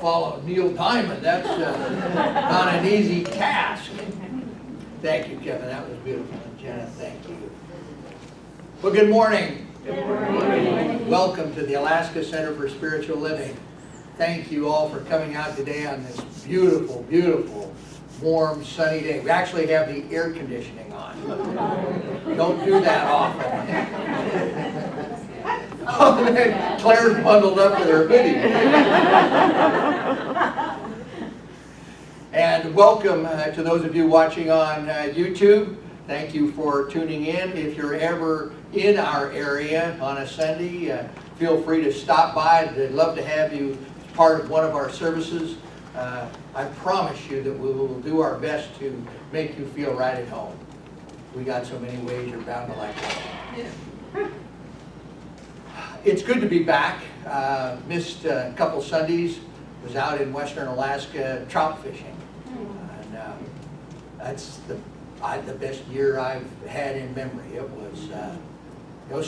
follow Neil Diamond. That's not an easy task. Thank you, Kevin. That was beautiful. And Jenna, thank you. Well, good morning. Good morning. Welcome to the Alaska Center for Spiritual Living. Thank you all for coming out today on this beautiful, beautiful, warm, sunny day. We actually have the air conditioning on. Don't do that often. Oh, man, Claire's bundled up with her hoodie. And welcome to those of you watching on YouTube. Thank you for tuning in. If you're ever in our area on a Sunday, feel free to stop by. I'd love to have you as part of one of our services. I promise you that we will do our best to make you feel right at home. We got so many ways you're bound to like that. Yeah. It's good to be back. Missed a couple Sundays. Was out in western Alaska trout fishing. And that's the best year I've had in memory. It was,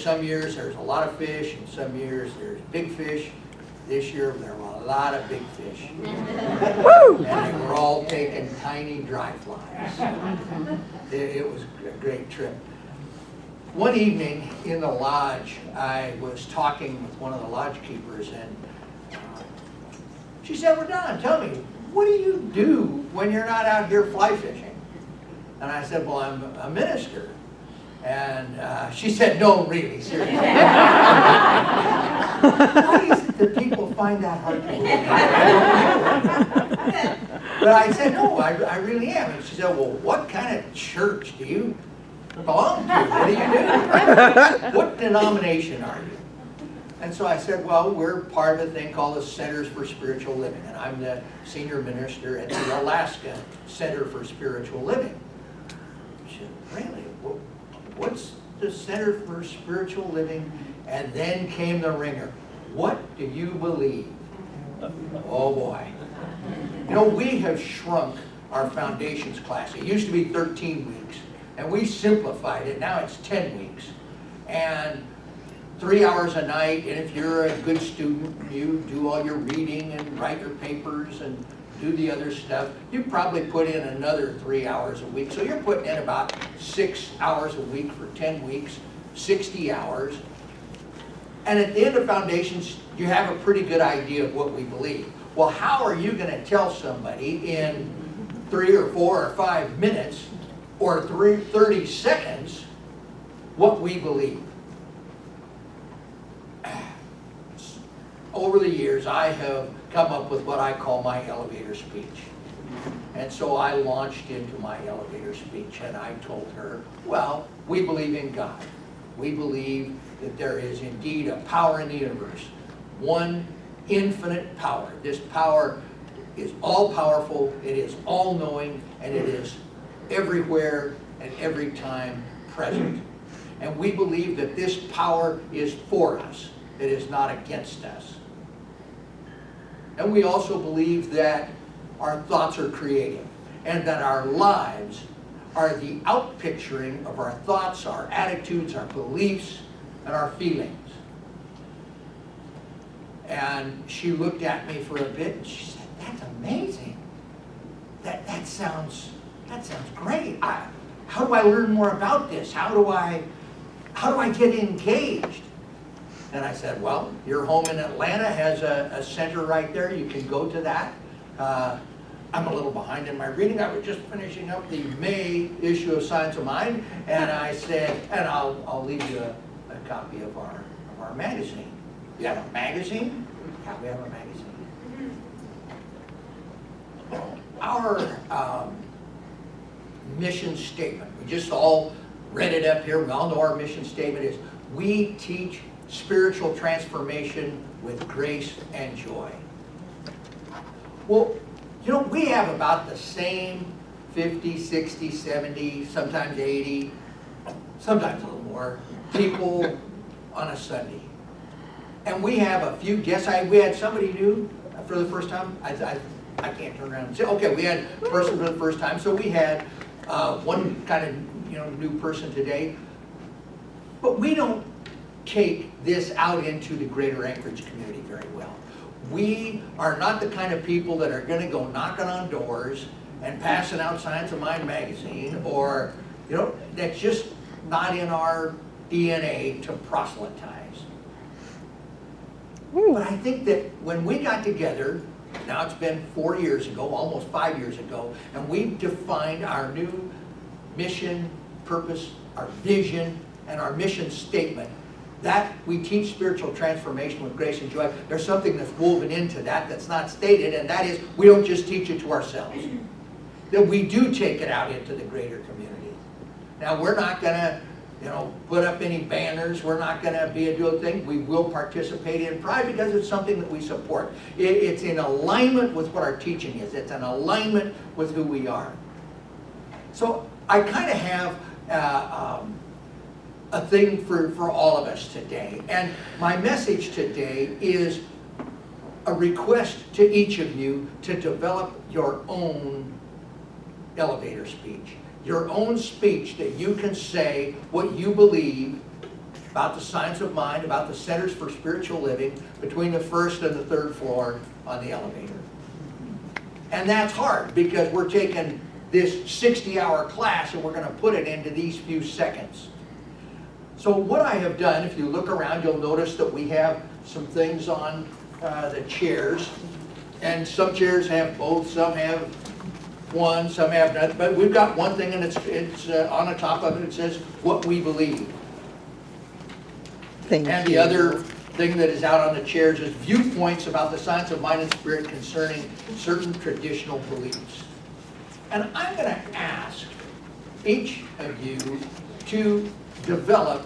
some years there's a lot of fish, and some years there's big fish. This year there were a lot of big fish. And they were all taking tiny dry flies. It was a great trip. One evening in the lodge, I was talking with one of the lodge keepers, and she said, "Well, Don, tell me, what do you do when you're not out here fly fishing?" And I said, "Well, I'm a minister." And she said, "No, really, seriously." Why is it that people find that hard to believe? But I said, "No, I really am." And she said, "Well, what kind of church do you belong to? What do you do? What denomination are you?" And so I said, "Well, we're part of a thing called the Centers for Spiritual Living, and I'm the senior minister at the Alaska Center for Spiritual Living." She said, "Really? What's the Center for Spiritual Living?" And then came the ringer. "What do you believe?" Oh boy. You know, we have shrunk our foundations class. It used to be 13 weeks. And we simplified it. Now it's 10 weeks. And 3 hours a night. And if you're a good student, you do all your reading and write your papers and do the other stuff. You probably put in another 3 hours a week. So you're putting in about 6 hours a week for 10 weeks, 60 hours. And at the end of foundations, you have a pretty good idea of what we believe. Well, how are you going to tell somebody in 3 or 4 or 5 minutes or 30 seconds what we believe? Over the years, I have come up with what I call my elevator speech. And so I launched into my elevator speech, and I told her, well, we believe in God. We believe that there is indeed a power in the universe, one infinite power. This power is all-powerful, it is all-knowing, and it is everywhere and every time present. And we believe that this power is for us. It is not against us. And we also believe that our thoughts are creative and that our lives are the outpicturing of our thoughts, our attitudes, our beliefs, and our feelings. And she looked at me for a bit and she said, "That's amazing. That sounds great. How do I learn more about this? How do I get engaged?" And I said, "Well, your home in Atlanta has a center right there. You can go to that." I'm a little behind in my reading. I was just finishing up the May issue of Science of Mind, and I said, and I'll leave you a copy of our magazine. You have a magazine? Yeah, we have a magazine. Our mission statement, we just all read it up here. We all know our mission statement is, we teach spiritual transformation with grace and joy. Well, you know, we have about the same 50, 60, 70, sometimes 80, sometimes a little more people on a Sunday. And we have a few guests. We had somebody new for the first time. I can't turn around and say, okay, we had a person for the first time. So we had one kind of new person today. But we don't take this out into the greater Anchorage community very well. We are not the kind of people that are going to go knocking on doors and passing out Science of Mind magazine, or, that's just not in our DNA to proselytize. But I think that when we got together, now it's been 4 years ago, almost 5 years ago, and we defined our new mission, purpose, our vision, and our mission statement, that we teach spiritual transformation with grace and joy. There's something that's woven into that that's not stated, and that is we don't just teach it to ourselves. That we do take it out into the greater community. Now, we're not going to put up any banners. We're not going to be a dual thing. We will participate in Pride because it's something that we support. It's in alignment with what our teaching is. It's in alignment with who we are. So I kind of have a thing for all of us today. And my message today is a request to each of you to develop your own elevator speech. Your own speech that you can say what you believe about the science of mind, about the Centers for Spiritual Living, between the first and the third floor on the elevator. And that's hard because we're taking this 60-hour class and we're going to put it into these few seconds. So what I have done, if you look around, you'll notice that we have some things on the chairs. And some chairs have both, some have one, some have none. But we've got one thing, and it's on the top of it, it says, what we believe. And the other thing that is out on the chairs is viewpoints about the science of mind and spirit concerning certain traditional beliefs. And I'm going to ask each of you to develop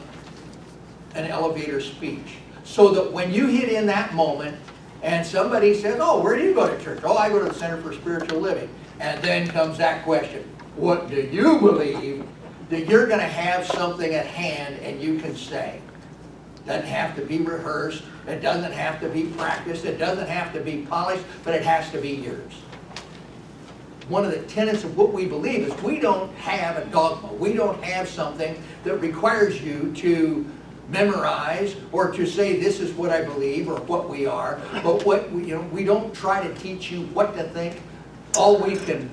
an elevator speech so that when you hit in that moment and somebody says, oh, where do you go to church? Oh, I go to the Center for Spiritual Living. And then comes that question, what do you believe? That you're going to have something at hand and you can say. Doesn't have to be rehearsed. It doesn't have to be practiced. It doesn't have to be polished, but it has to be yours. One of the tenets of what we believe is we don't have a dogma. We don't have something that requires you to memorize or to say this is what I believe or what we are. But we don't try to teach you what to think. All we can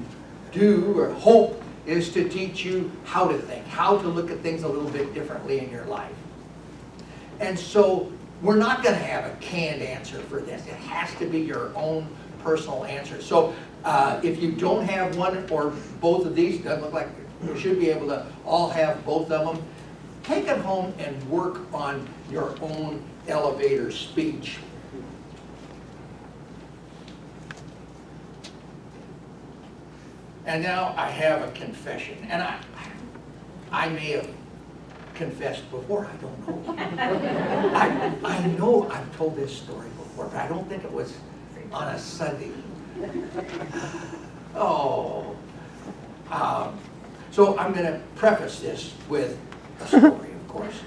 do or hope is to teach you how to think, how to look at things a little bit differently in your life. And so we're not going to have a canned answer for this. It has to be your own personal answer. So if you don't have one or both of these, doesn't look like you should be able to all have both of them. Take it home and work on your own elevator speech. And now I have a confession, and I may have confessed before, I don't know. I know I've told this story before, but I don't think it was on a Sunday. So I'm going to preface this with a story, of course.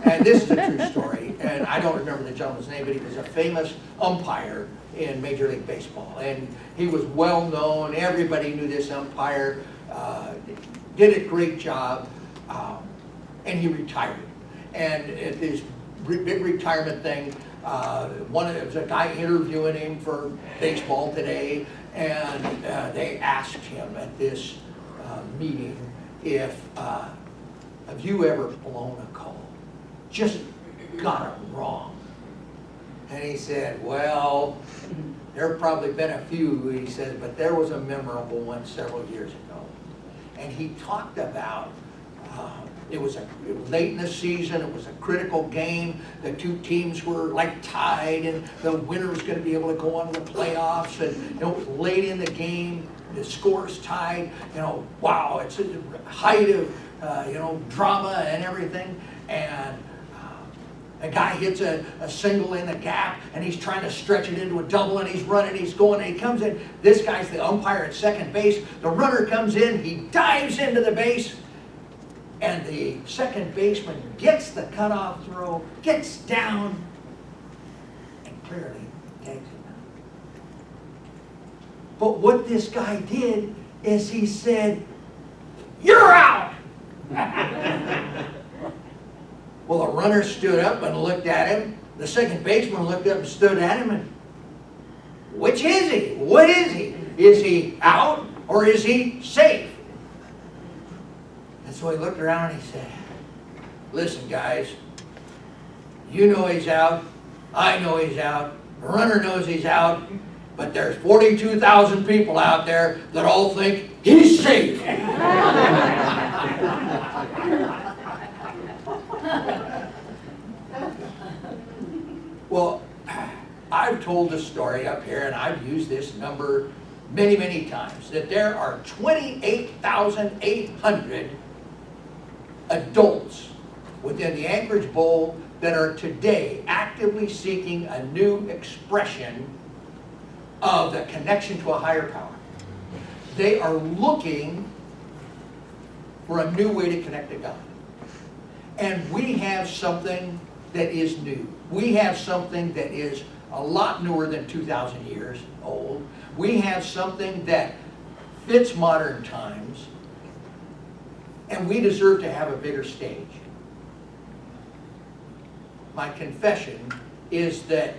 And this is a true story, and I don't remember the gentleman's name, but he was a famous umpire in Major League Baseball. And he was well known, everybody knew this umpire, did a great job, and he retired. And at this big retirement thing, there was a guy interviewing him for Baseball Today, and they asked him at this meeting if, have you ever blown a call? Just got it wrong. And he said, well, there have probably been a few, he says, but there was a memorable one several years ago. And he talked about, it was late in the season, it was a critical game, the two teams were like tied, and the winner was going to be able to go on to the playoffs, and it was late in the game, the score's tied, wow, it's a height of, drama and everything, and a guy hits a single in the gap, and he's trying to stretch it into a double, and he's running, he's going, and he comes in. This guy's the umpire at second base. The runner comes in, he dives into the base, and the second baseman gets the cutoff throw, gets down, and clearly tags him out. But what this guy did is he said, "You're out!" Well, the runner stood up and looked at him. The second baseman looked up and stood at him, and is he? What is he? Is he out or is he safe? And so he looked around and he said, listen guys, you know he's out, I know he's out, the runner knows he's out, but there's 42,000 people out there that all think he's safe. Well, I've told the story up here, and I've used this number many, many times, that there are 28,800 adults within the Anchorage Bowl that are today actively seeking a new expression of the connection to a higher power. They are looking for a new way to connect to God. And we have something that is new. We have something that is a lot newer than 2,000 years old. We have something that fits modern times, and we deserve to have a bigger stage. My confession is that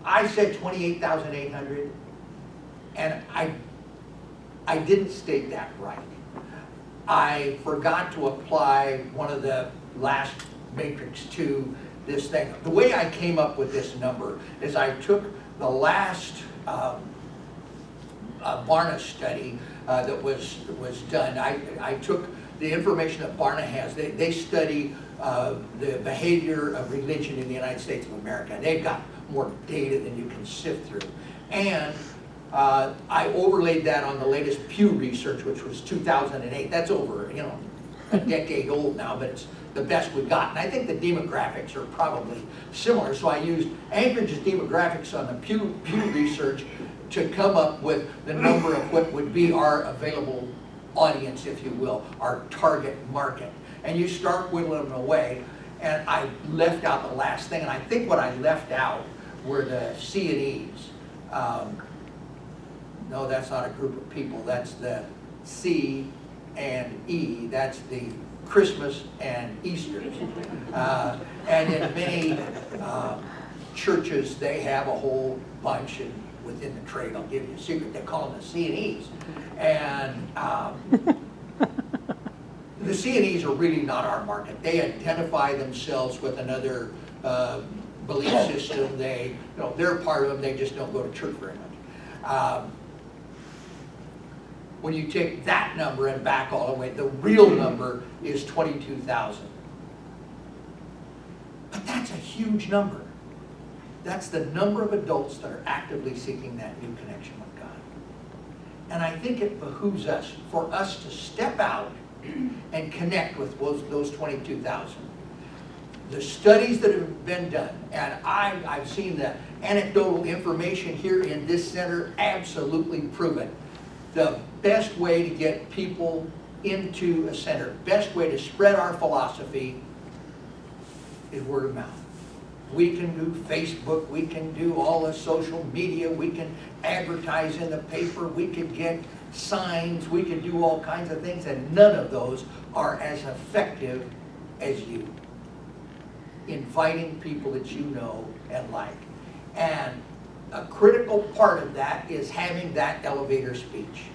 I said 28,800, and I didn't state that right. I forgot to apply one of the last matrix to this thing. The way I came up with this number is I took the last Barna study that was done. I took the information that Barna has. They study the behavior of religion in the United States of America. They've got more data than you can sift through. And I overlaid that on the latest Pew research, which was 2008. That's over, a decade old now, but it's the best we've got. And I think the demographics are probably similar. So I used Anchorage's demographics on the Pew research to come up with the number of what would be our available audience, if you will, our target market. And you start whittling them away, and I left out the last thing, and I think what I left out were the C and E's. No, that's not a group of people. That's the C and E. That's the Christmas and Easter. And in many churches, they have a whole bunch, and within the trade, I'll give you a secret, they call them the C and E's. And the C and E's are really not our market. They identify themselves with another belief system. They're part of them, they just don't go to church very much. When you take that number and back all the way, the real number is 22,000. But that's a huge number. That's the number of adults that are actively seeking that new connection with God. And I think it behooves us, for us to step out and connect with those 22,000. The studies that have been done, and I've seen the anecdotal information here in this center absolutely proven. The best way to get people into a center, best way to spread our philosophy is word of mouth. We can do Facebook, we can do all the social media, we can advertise in the paper, we could get signs, we could do all kinds of things, and none of those are as effective as you. Inviting people that you know and like. And a critical part of that is having that elevator speech.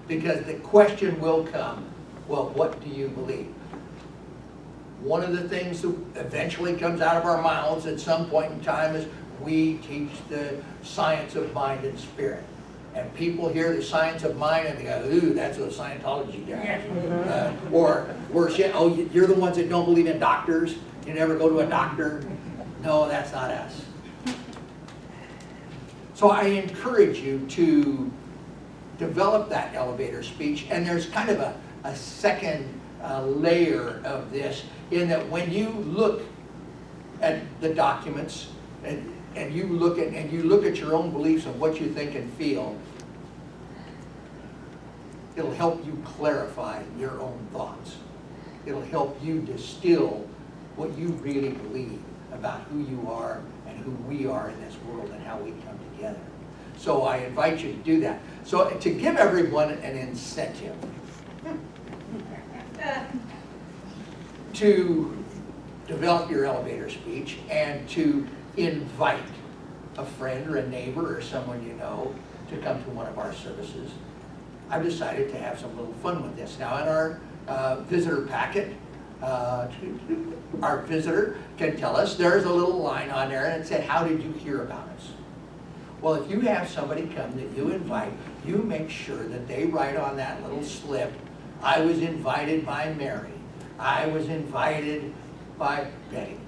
Because the question will come, well, what do you believe? One of the things that eventually comes out of our mouths at some point in time is we teach the science of mind and spirit. And people hear the science of mind and they go, ooh, that's what Scientology does. Or oh, you're the ones that don't believe in doctors. You never go to a doctor. No, that's not us. So I encourage you to develop that elevator speech. And there's kind of a second layer of this, in that when you look at the documents and you look at your own beliefs and what you think and feel, it'll help you clarify your own thoughts. It'll help you distill what you really believe about who you are and who we are in this world and how we come together. So I invite you to do that. So to give everyone an incentive to develop your elevator speech and to invite a friend or a neighbor or someone you know to come to one of our services, I've decided to have some little fun with this. Now in our visitor packet, our visitor can tell us, there's a little line on there and it said, how did you hear about us? Well, if you have somebody come that you invite, you make sure that they write on that little slip, I was invited by Mary, I was invited by Betty.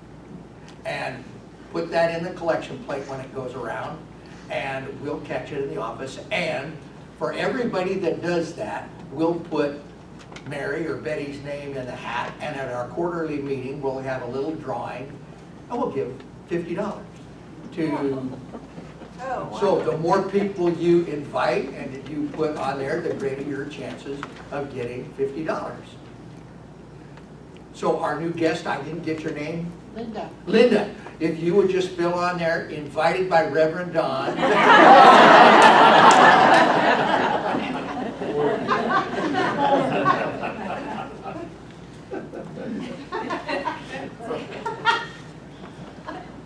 And put that in the collection plate when it goes around, and we'll catch it in the office. And for everybody that does that, we'll put Mary or Betty's name in the hat, and at our quarterly meeting, we'll have a little drawing, and we'll give $50 to. So the more people you invite and that you put on there, the greater your chances of getting $50. So our new guest, I didn't get your name? Linda. Linda, if you would just fill on there, invited by Reverend Don.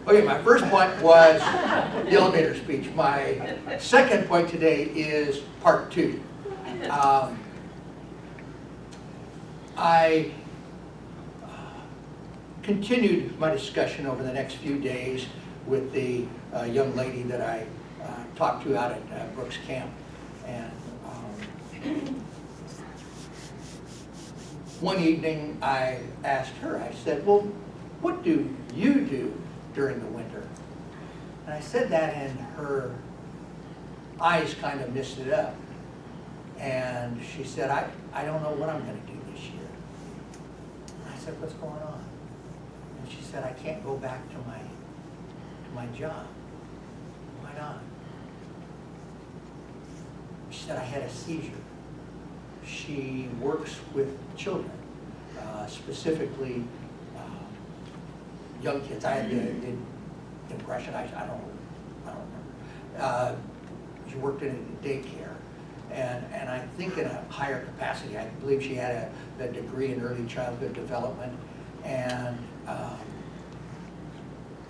Okay, my first point was the elevator speech. My second point today is part two. I continued my discussion over the next few days with the young lady that I talked to out at Brooks Camp. And one evening I asked her, I said, well, what do you do during the winter? And I said that and her eyes kind of missed it up. And she said, I don't know what I'm going to do this year. And I said, what's going on? And she said, I can't go back to my job. Why not? She said, I had a seizure. She works with children, specifically young kids. I had the impression, I don't remember. She worked in a daycare. And I think in a higher capacity. I believe she had a degree in early childhood development. And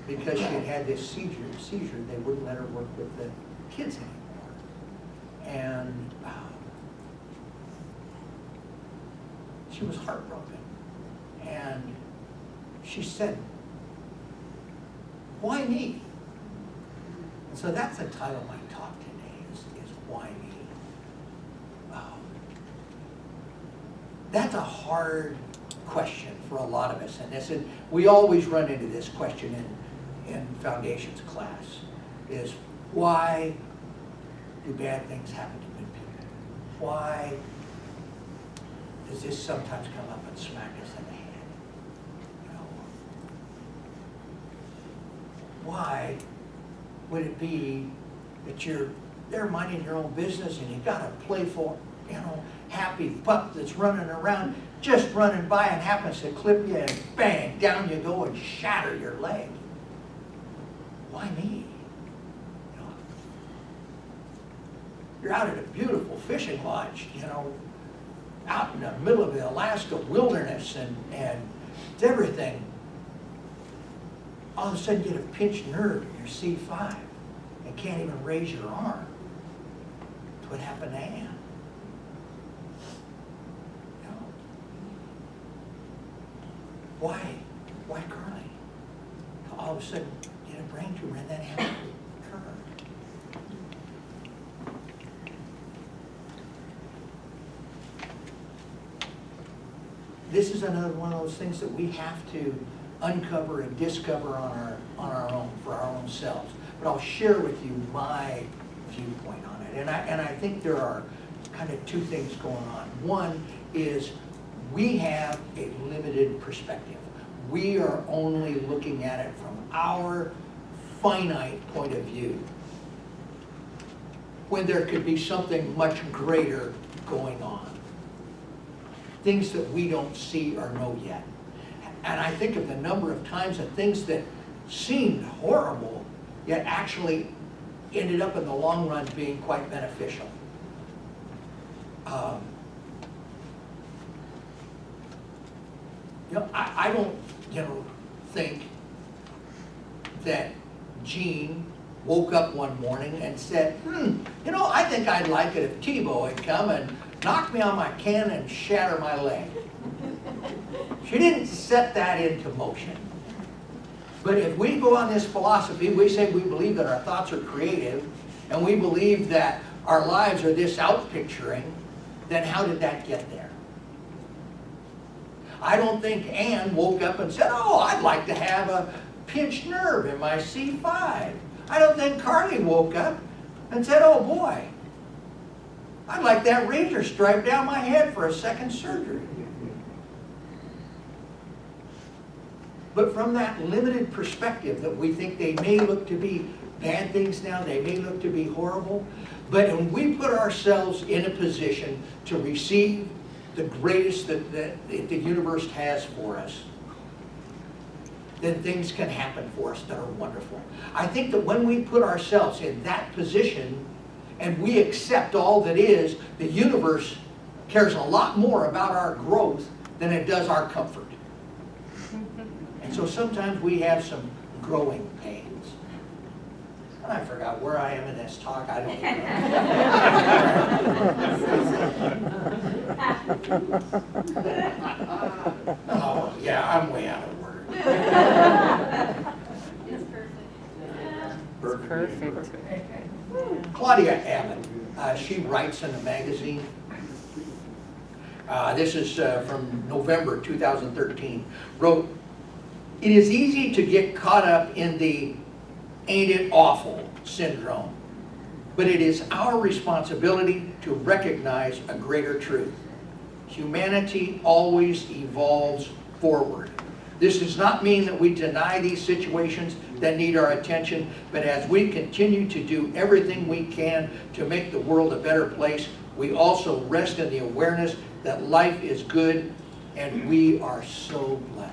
because she had this seizure, they wouldn't let her work with the kids anymore. And she was heartbroken. And she said, why me? And so that's the title of my talk today, is why me? That's a hard question for a lot of us. And we always run into this question in foundations class, is why do bad things happen to good people? Why does this sometimes come up and smack us in the head? You know, why would it be that you're there minding your own business and you got a playful, happy pup that's running around, just running by and happens to clip you and bang, down you go and shatter your leg? Why me? You're out at a beautiful fishing lodge, out in the middle of the Alaska wilderness and it's everything. All of a sudden you get a pinched nerve in your C5 and can't even raise your arm. That's what happened to Ann. Why Carly? All of a sudden get a brain tumor and then have it recur. This is another one of those things that we have to uncover and discover on our own, for our own selves. But I'll share with you my viewpoint on it. And I think there are kind of two things going on. One is we have a limited perspective. We are only looking at it from our finite point of view, when there could be something much greater going on. Things that we don't see or know yet. And I think of the number of times that things that seemed horrible, yet actually ended up in the long run being quite beneficial. I don't, think that Gene woke up one morning and said, you know, I think I'd like it if Tebow had come and knocked me on my can and shatter my leg. She didn't set that into motion. But if we go on this philosophy, we say we believe that our thoughts are creative, and we believe that our lives are this outpicturing, then how did that get there? I don't think Ann woke up and said, oh, I'd like to have a pinched nerve in my C5. I don't think Carly woke up and said, oh boy, I'd like that razor stripe down my head for a second surgery. But from that limited perspective that we think they may look to be bad things now, they may look to be horrible, but when we put ourselves in a position to receive the greatest that the universe has for us, then things can happen for us that are wonderful. I think that when we put ourselves in that position and we accept all that is, the universe cares a lot more about our growth than it does our comfort. And so sometimes we have some growing pains. And I forgot where I am in this talk. I don't know. Oh, yeah, I'm way out of word. It's perfect. Perfect. Claudia Abbott, she writes in a magazine. This is from November 2013. Wrote, "It is easy to get caught up in the ain't it awful syndrome, but it is our responsibility to recognize a greater truth. Humanity always evolves forward. This does not mean that we deny these situations that need our attention, but as we continue to do everything we can to make the world a better place, we also rest in the awareness that life is good and we are so blessed."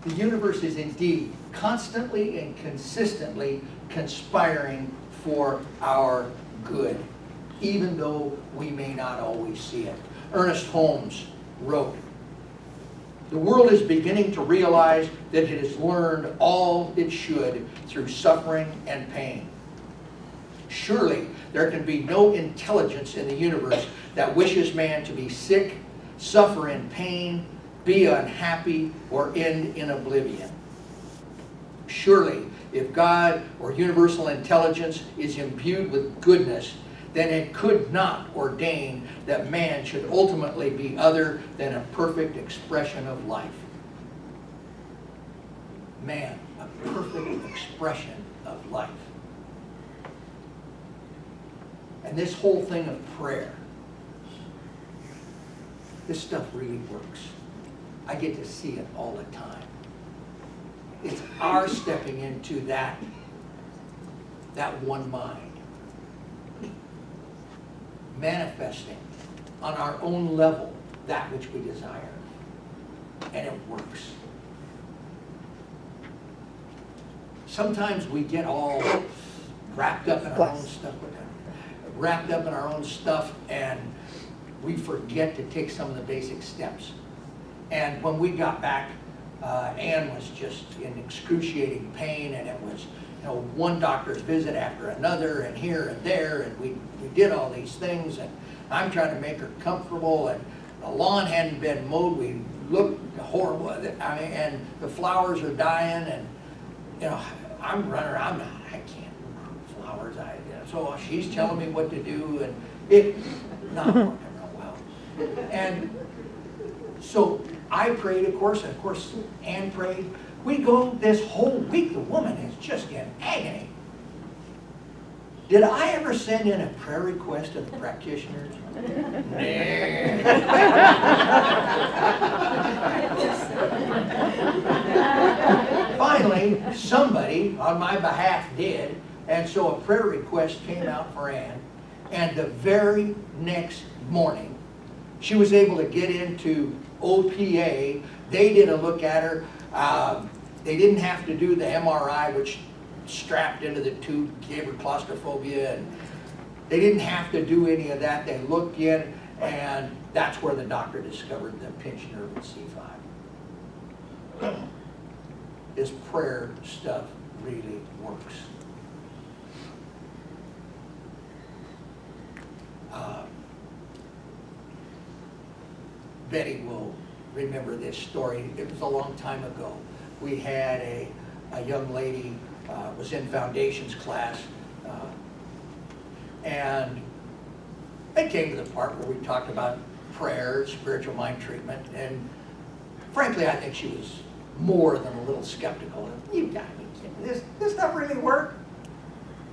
The universe is indeed constantly and consistently conspiring for our good, even though we may not always see it. Ernest Holmes wrote, "The world is beginning to realize that it has learned all it should through suffering and pain. Surely there can be no intelligence in the universe that wishes man to be sick, suffer in pain, be unhappy, or end in oblivion. Surely, if God or universal intelligence is imbued with goodness, then it could not ordain that man should ultimately be other than a perfect expression of life." Man, a perfect expression of life. And this whole thing of prayer, this stuff really works. I get to see it all the time. It's our stepping into that one mind. Manifesting on our own level that which we desire. And it works. Sometimes we get all wrapped up in our own stuff, and we forget to take some of the basic steps. And when we got back, Ann was just in excruciating pain, and it was, one doctor's visit after another, and here and there, and we did all these things, and I'm trying to make her comfortable, and the lawn hadn't been mowed, we looked horrible, and the flowers are dying, and I'm running around, I can't grow flowers, so she's telling me what to do, and it's not working real well. And so I prayed, of course, and of course Ann prayed. We go this whole week, the woman is just in agony. Did I ever send in a prayer request to the practitioners? Finally, somebody on my behalf did, and so a prayer request came out for Ann, and the very next morning, she was able to get into OPA. They did a look at her. They didn't have to do the MRI, which strapped into the tube, gave her claustrophobia, and they didn't have to do any of that. They looked in, And that's where the doctor discovered the pinched nerve at C5. This prayer stuff really works. Betty will remember this story. It was a long time ago. We had a young lady, was in foundations class, and it came to the part where we talked about prayer, spiritual mind treatment, and frankly, I think she was more than a little skeptical. You got me kidding. This stuff really work?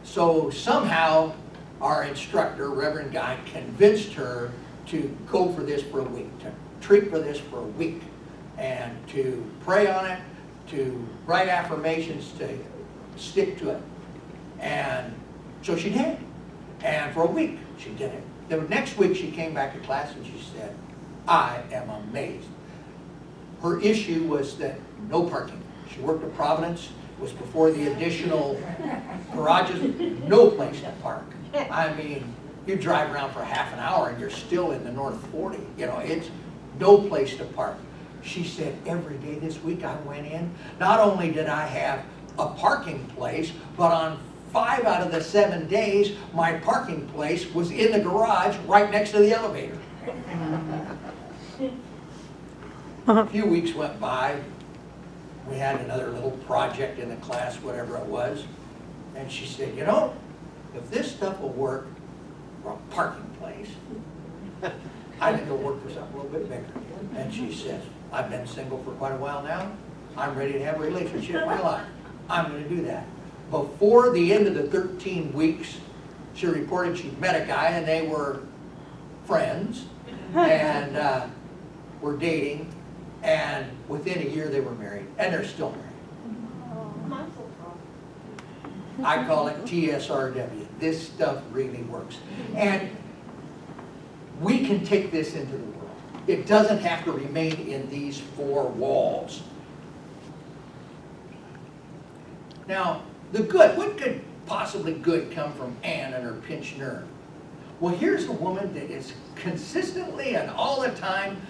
So somehow our instructor, Reverend Guy, convinced her to go for this for a week, to treat for this for a week, and to pray on it, to write affirmations, to stick to it. And so she did. And for a week she did it. The next week she came back to class and she said, I am amazed. Her issue was that no parking. She worked at Providence. It was before the additional garages. No place to park. I mean, you drive around for half an hour and you're still in the North 40. You know, it's no place to park. She said, every day this week I went in, not only did I have a parking place, but on 5 out of the 7 days, my parking place was in the garage right next to the elevator. A few weeks went by. We had another little project in the class, whatever it was. And she said, you know, if this stuff will work for a parking place, I think it'll work for something a little bit bigger. And she says, I've been single for quite a while now. I'm ready to have a relationship in my life. I'm going to do that. Before the end of the 13 weeks, she reported she'd met a guy and they were friends and were dating. And within a year they were married. And they're still married. I call it TSRW. This stuff really works. And we can take this into the world. It doesn't have to remain in these 4 walls. Now, the good, what could possibly good come from Ann and her pinched nerve? Well, here's a woman that is consistently and all the time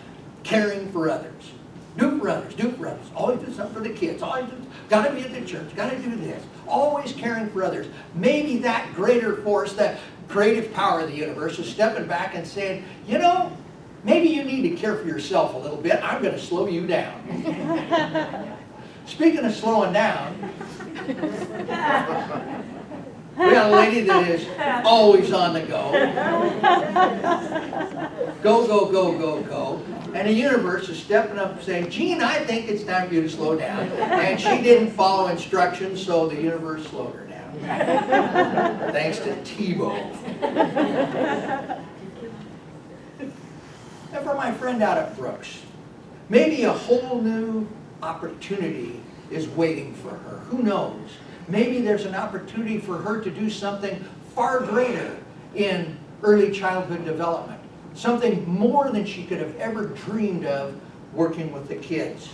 caring for others. Do for others, do for others. Always do something for the kids. Always do, gotta be at the church, gotta do this. Always caring for others. Maybe that greater force, that creative power of the universe is stepping back and saying, you know, maybe you need to care for yourself a little bit. I'm gonna slow you down. Speaking of slowing down, we got a lady that is always on the go. Go, go, go, go, go. And the universe is stepping up and saying, Gene, I think it's time for you to slow down. And she didn't follow instructions, so the universe slowed her down. Thanks to Tebow. And for my friend out at Brooks, maybe a whole new opportunity is waiting for her. Who knows? Maybe there's an opportunity for her to do something far greater in early childhood development. Something more than she could have ever dreamed of working with the kids.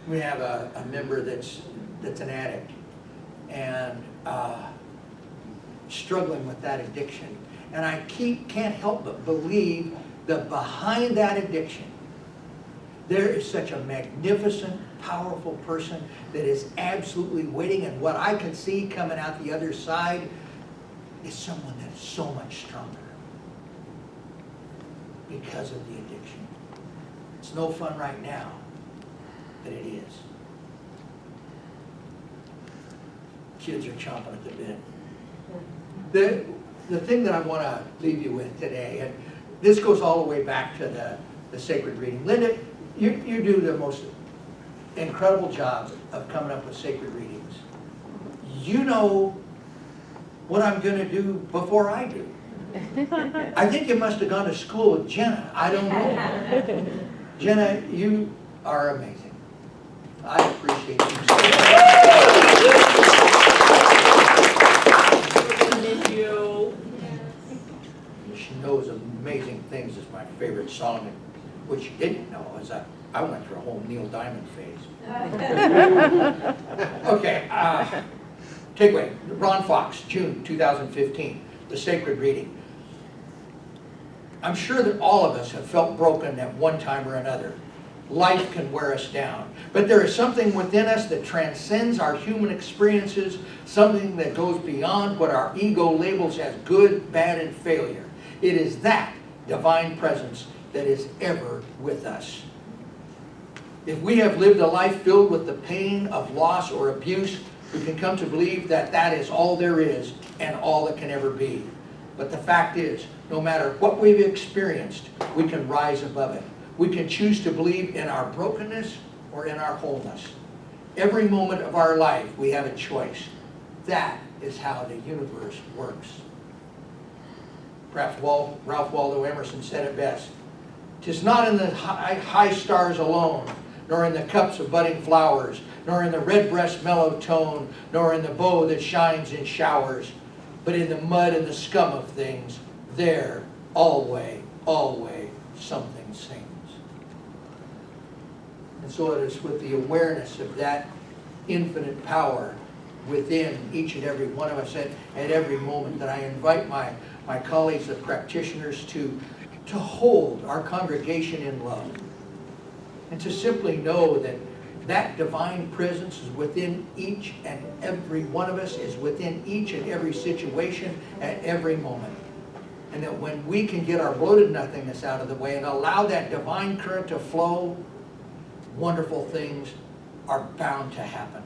We have a member that's an addict and struggling with that addiction. And I can't help but believe that behind that addiction, there is such a magnificent, powerful person that is absolutely waiting, and what I can see coming out the other side is someone that is so much stronger because of the addiction. It's no fun right now, but it is. Kids are chomping at the bit. The thing that I want to leave you with today, and this goes all the way back to the sacred reading. Linda, you do the most incredible job of coming up with sacred readings. You know what I'm going to do before I do. I think you must have gone to school with Jenna. I don't know. Jenna, you are amazing. I appreciate you so much. She knows amazing things is my favorite song. What you didn't know is I went through a whole Neil Diamond phase. Okay, Takeaway, Ron Fox, June 2015, the sacred reading. I'm sure that all of us have felt broken at one time or another. Life can wear us down. But there is something within us that transcends our human experiences, something that goes beyond what our ego labels as good, bad, and failure. It is that divine presence that is ever with us. If we have lived a life filled with the pain of loss or abuse, we can come to believe that that is all there is and all that can ever be. But the fact is, no matter what we've experienced, we can rise above it. We can choose to believe in our brokenness or in our wholeness. Every moment of our life, we have a choice. That is how the universe works. Perhaps Ralph Waldo Emerson said it best. "'Tis not in the high stars alone, nor in the cups of budding flowers, nor in the redbreast mellow tone, nor in the bow that shines in showers, but in the mud and the scum of things, there, always, always, something sings." And so it is with the awareness of that infinite power within each and every one of us at every moment that I invite my colleagues, the practitioners, to hold our congregation in love. And to simply know that that divine presence is within each and every one of us, is within each and every situation at every moment. And that when we can get our bloated nothingness out of the way and allow that divine current to flow, wonderful things are bound to happen.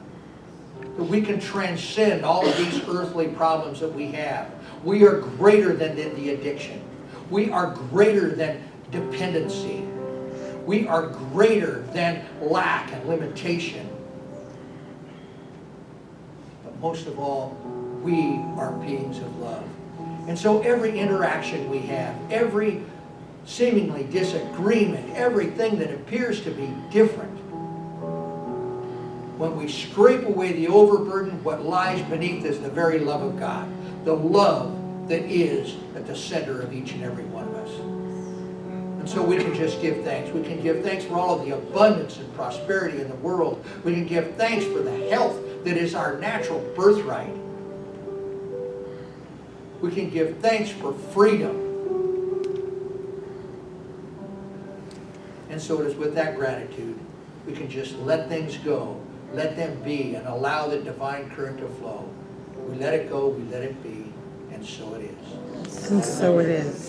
That we can transcend all of these earthly problems that we have. We are greater than the addiction. We are greater than dependency. We are greater than lack and limitation. But most of all, we are beings of love. And so every interaction we have, every seemingly disagreement, everything that appears to be different, when we scrape away the overburden, what lies beneath is the very love of God. The love that is at the center of each and every one of us. And so we can just give thanks. We can give thanks for all of the abundance and prosperity in the world. We can give thanks for the health that is our natural birthright. We can give thanks for freedom. And so it is with that gratitude, we can just let things go, let them be, and allow the divine current to flow. We let it go, we let it be, and so it is. And so it is.